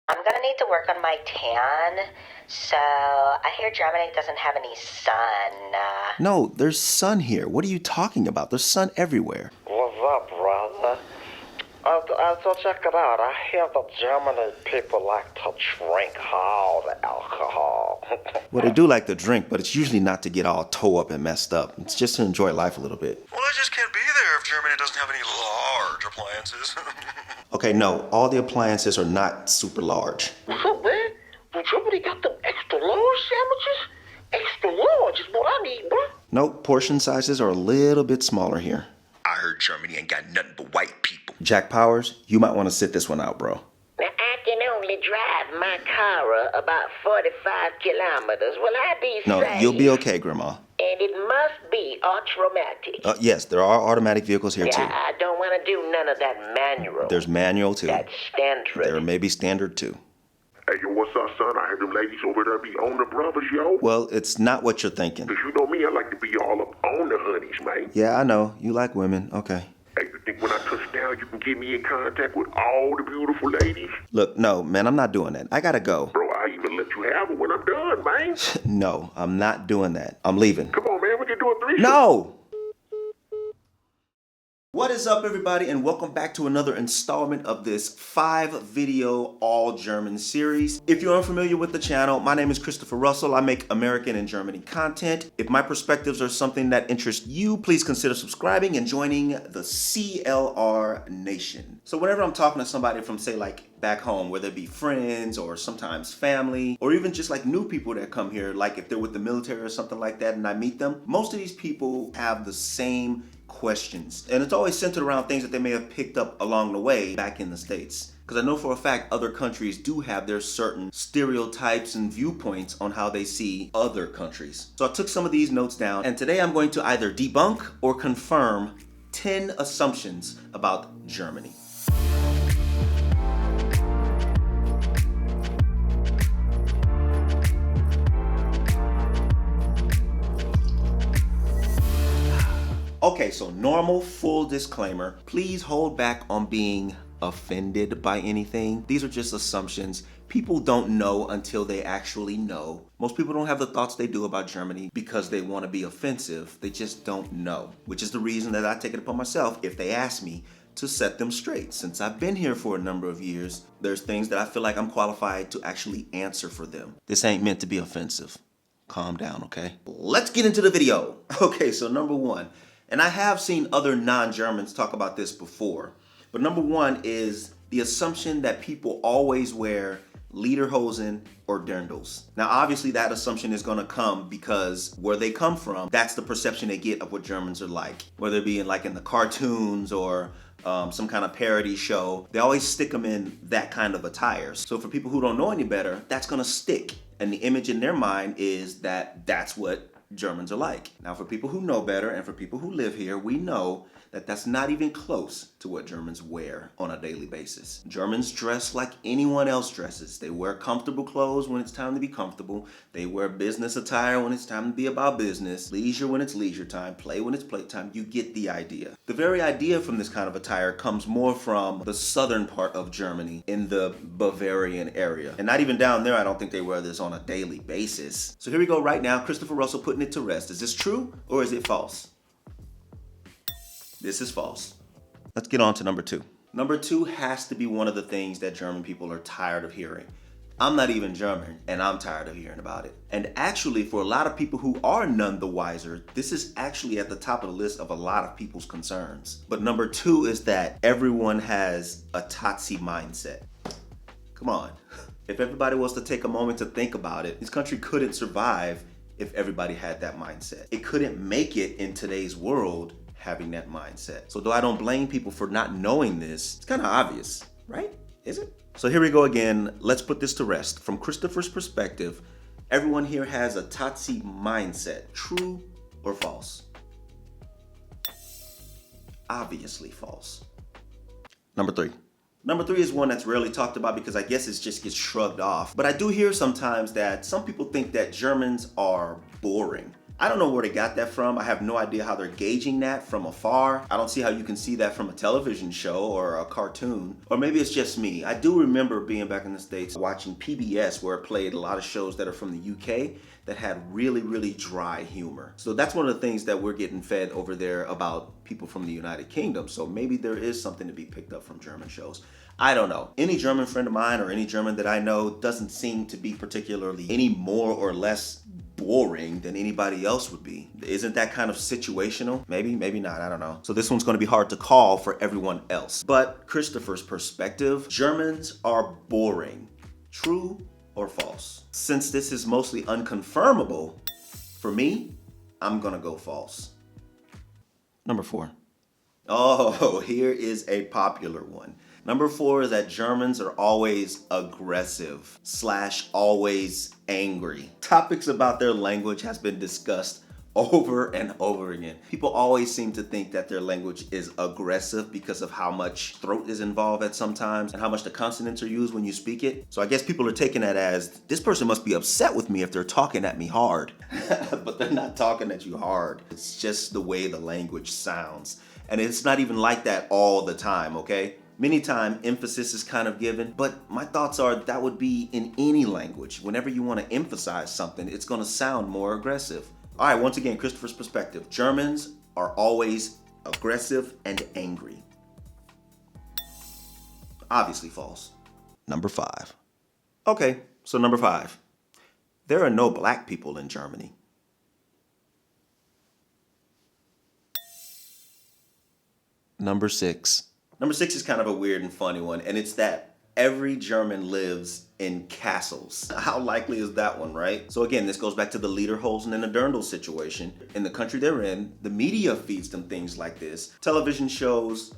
I'm gonna need to work on my tan. So, I hear Germany doesn't have any sun. No, there's sun here. What are you talking about? There's sun everywhere. What's up, brother? So check it out. I hear that Germany people like to drink hard alcohol. Well, they do like to drink, but it's usually not to get all toe up and messed up. It's just to enjoy life a little bit. Well, I just can't be there if Germany doesn't have any large appliances. Okay, no, all the appliances are not super large. What's up, man? Well, Germany got them extra large sandwiches? Extra large is what I need, bro. Nope, portion sizes are a little bit smaller here. I heard Germany ain't got nothing but white people. Jack Powers, you might want to sit this one out, bro. Now, I can only drive my car about 45 kilometers. Will I be No, safe? you'll be okay, Grandma. And it must be automatic. Yes, there are automatic vehicles here too. Yeah, I don't want to do none of that manual. There's manual too. That's standard. There may be standard too. Hey, yo, what's up, son? I heard them ladies over there be on the brothers, yo. Well, it's not what you're thinking. Cause you know me, I like to be all up on the honeys, man. Yeah, I know. You like women. Okay. Hey, you think when I touch down, you can get me in contact with all the beautiful ladies? Look, no, man, I'm not doing that. I gotta go. Bro, I even let you have it when I'm done, man. No, I'm not doing that. I'm leaving. Come on, man, we can do a threesome. No! What is up, everybody, and welcome back to another installment of this 5-video all-German series. If you're unfamiliar with the channel, my name is Christopher Russell. I make American and Germany content. If my perspectives are something that interests you, please consider subscribing and joining the CLR Nation. So whenever I'm talking to somebody from, say, like back home, whether it be friends or sometimes family, or even just like new people that come here, like if they're with the military or something like that and I meet them, most of these people have the same questions, and it's always centered around things that they may have picked up along the way back in the States. Because I know for a fact other countries do have their certain stereotypes and viewpoints on how they see other countries. So I took some of these notes down, and today I'm going to either debunk or confirm 10 assumptions about Germany. Okay, so normal full disclaimer, please hold back on being offended by anything. These are just assumptions. People don't know until they actually know. Most people don't have the thoughts they do about Germany because they want to be offensive. They just don't know, which is the reason that I take it upon myself, if they ask me, to set them straight. Since I've been here for a number of years, there's things that I feel like I'm qualified to actually answer for them. This ain't meant to be offensive. Calm down, okay? Let's get into the video. Okay, so number one. And I have seen other non-Germans talk about this before. But number one is the assumption that people always wear lederhosen or dirndls. Now, obviously that assumption is gonna come because where they come from, that's the perception they get of what Germans are like. Whether it be in the cartoons or some kind of parody show, they always stick them in that kind of attire. So for people who don't know any better, that's gonna stick. And the image in their mind is that that's what Germans are like. Now, for people who know better and for people who live here, we know that that's not even close to what Germans wear on a daily basis. Germans dress like anyone else dresses. They wear comfortable clothes when it's time to be comfortable. They wear business attire when it's time to be about business. Leisure when it's leisure time. Play when it's playtime. You get the idea. The very idea from this kind of attire comes more from the southern part of Germany in the Bavarian area. And not even down there, I don't think they wear this on a daily basis. So here we go right now. Christopher Russell putting it to rest. Is this true or is it false? This is false. Let's get on to number two. Number two has to be one of the things that German people are tired of hearing. I'm not even German, and I'm tired of hearing about it. And actually, for a lot of people who are none the wiser, this is actually at the top of the list of a lot of people's concerns. But number two is that everyone has a Nazi mindset. Come on. If everybody was to take a moment to think about it, this country couldn't survive if everybody had that mindset. It couldn't make it in today's world having that mindset. So though I don't blame people for not knowing this, it's kind of obvious, right? Is it? So here we go again. Let's put this to rest. From Christopher's perspective, everyone here has a Nazi mindset. True or false? Obviously false. Number three. Number three is one that's rarely talked about because I guess it just gets shrugged off. But I do hear sometimes that some people think that Germans are boring. I don't know where they got that from. I have no idea how they're gauging that from afar. I don't see how you can see that from a television show or a cartoon. Or maybe it's just me. I do remember being back in the States watching PBS, where it played a lot of shows that are from the UK that had really, really dry humor. So that's one of the things that we're getting fed over there about people from the United Kingdom. So maybe there is something to be picked up from German shows. I don't know. Any German friend of mine or any German that I know doesn't seem to be particularly any more or less boring than anybody else would be. Isn't that kind of situational? Maybe, maybe not, I don't know. So this one's gonna be hard to call for everyone else. But Christopher's perspective, Germans are boring. True or false? Since this is mostly unconfirmable, for me, I'm gonna go false. Number 4. Oh, here is a popular one. Number 4 is that Germans are always aggressive / always angry. Topics about their language has been discussed over and over again. People always seem to think that their language is aggressive because of how much throat is involved at some times and how much the consonants are used when you speak it. So I guess people are taking that as, this person must be upset with me if they're talking at me hard. But they're not talking at you hard. It's just the way the language sounds. And it's not even like that all the time, okay? Many times emphasis is kind of given, but my thoughts are that would be in any language. Whenever you want to emphasize something, it's going to sound more aggressive. All right, once again, Christopher's perspective. Germans are always aggressive and angry. Obviously false. Number 5. Okay, so number 5. There are no black people in Germany. Number 6. Number 6 is kind of a weird and funny one, and it's that every German lives in castles. How likely is that one, right? So again, this goes back to the lederhosen and the dirndl situation. In the country they're in, the media feeds them things like this. Television shows,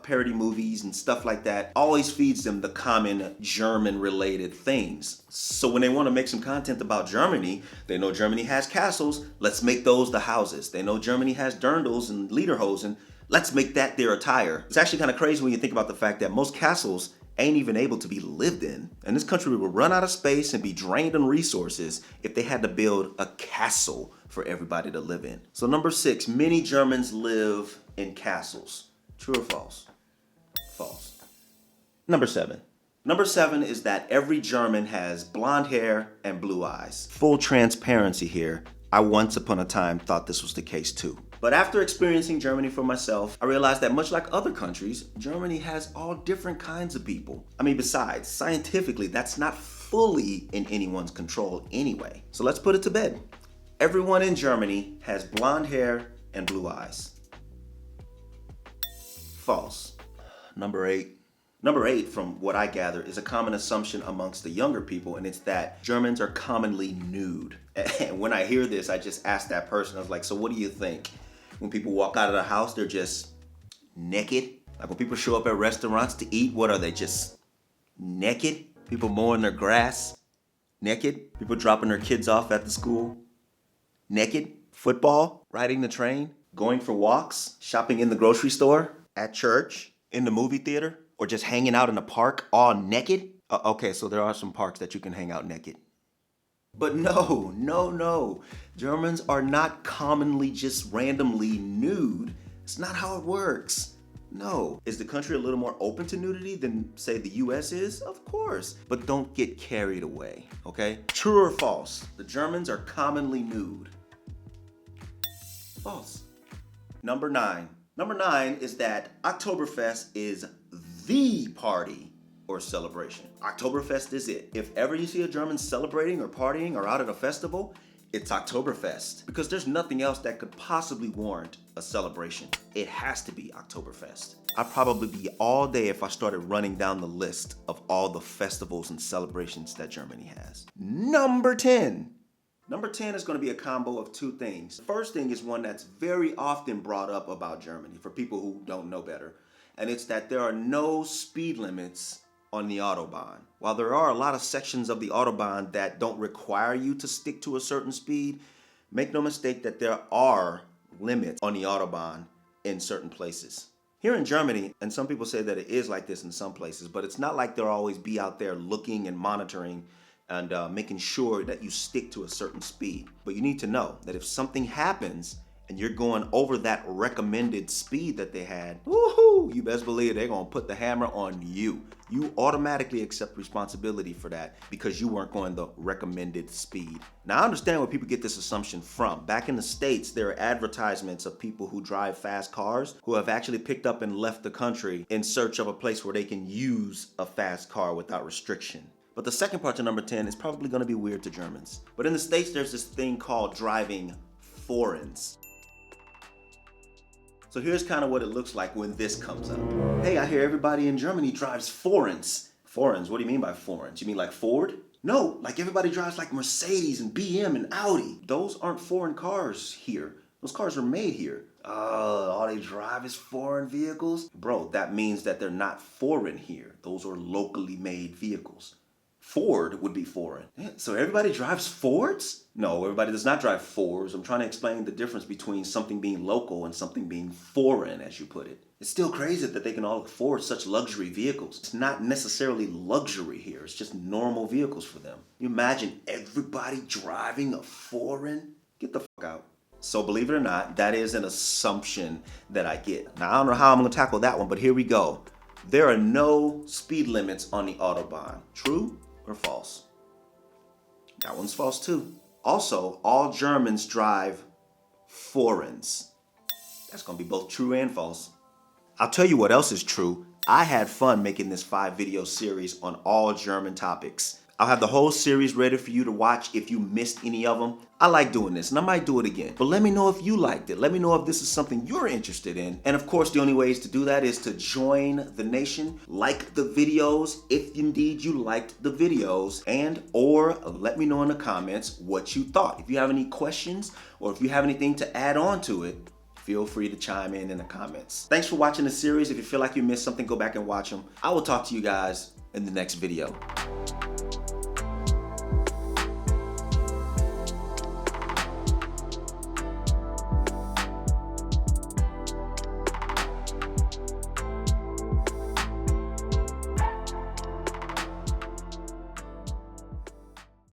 parody movies and stuff like that always feeds them the common German-related things. So when they want to make some content about Germany, they know Germany has castles, let's make those the houses. They know Germany has dirndls and lederhosen, let's make that their attire. It's actually kind of crazy when you think about the fact that most castles ain't even able to be lived in. And this country would run out of space and be drained on resources if they had to build a castle for everybody to live in. So number 6, many Germans live in castles. True or false? False. Number 7. Number 7 is that every German has blonde hair and blue eyes. Full transparency here. I once upon a time thought this was the case too. But after experiencing Germany for myself, I realized that much like other countries, Germany has all different kinds of people. I mean, besides, scientifically, that's not fully in anyone's control anyway. So let's put it to bed. Everyone in Germany has blonde hair and blue eyes. False. Number 8. Number 8, from what I gather, is a common assumption amongst the younger people, and it's that Germans are commonly nude. And when I hear this, I just ask that person, I was like, so what do you think? When people walk out of the house, they're just naked? Like when people show up at restaurants to eat, what are they, just naked? People mowing their grass? Naked? People dropping their kids off at the school? Naked? Football? Riding the train? Going for walks? Shopping in the grocery store? At church? In the movie theater? Or just hanging out in a park all naked? Okay, so there are some parks that you can hang out naked. But no. Germans are not commonly just randomly nude. It's not how it works. No. Is the country a little more open to nudity than, say, the US is? Of course. But don't get carried away, okay? True or false? The Germans are commonly nude. False. Number 9. Number 9 is that Oktoberfest is the party or celebration. Oktoberfest is it. If ever you see a German celebrating or partying or out at a festival, it's Oktoberfest. Because there's nothing else that could possibly warrant a celebration. It has to be Oktoberfest. I'd probably be all day if I started running down the list of all the festivals and celebrations that Germany has. Number 10. Number 10 is going to be a combo of 2 things. The first thing is one that's very often brought up about Germany for people who don't know better. And it's that there are no speed limits on the Autobahn. While there are a lot of sections of the Autobahn that don't require you to stick to a certain speed, make no mistake that there are limits on the Autobahn in certain places. Here in Germany, and some people say that it is like this in some places, but it's not like they'll always be out there looking and monitoring and making sure that you stick to a certain speed. But you need to know that if something happens and you're going over that recommended speed that they had, woohoo, you best believe they're gonna put the hammer on you. You automatically accept responsibility for that because you weren't going the recommended speed. Now, I understand where people get this assumption from. Back in the States, there are advertisements of people who drive fast cars who have actually picked up and left the country in search of a place where they can use a fast car without restriction. But the second part to number 10 is probably gonna be weird to Germans. But in the States, there's this thing called driving forints. So here's kind of what it looks like when this comes up. Hey, I hear everybody in Germany drives forints. Forints, what do you mean by forints? You mean like Ford? No, like everybody drives like Mercedes and BM and Audi. Those aren't foreign cars here. Those cars are made here. All they drive is foreign vehicles? Bro, that means that they're not foreign here. Those are locally made vehicles. Ford would be foreign. So everybody drives Fords? No, everybody does not drive Fords. I'm trying to explain the difference between something being local and something being foreign, as you put it. It's still crazy that they can all afford such luxury vehicles. It's not necessarily luxury here. It's just normal vehicles for them. You imagine everybody driving a foreign? Get the fuck out. So believe it or not, that is an assumption that I get. Now, I don't know how I'm going to tackle that one, but here we go. There are no speed limits on the Autobahn. True or false? That one's false too. Also, all Germans drive forints. That's gonna be both true and false. I'll tell you what else is true. I had fun making this 5-video series on all German topics. I'll have the whole series ready for you to watch if you missed any of them. I like doing this and I might do it again. But let me know if you liked it. Let me know if this is something you're interested in. And of course, the only ways to do that is to join the nation, like the videos if indeed you liked the videos, and or let me know in the comments what you thought. If you have any questions or if you have anything to add on to it, feel free to chime in the comments. Thanks for watching the series. If you feel like you missed something, go back and watch them. I will talk to you guys in the next video.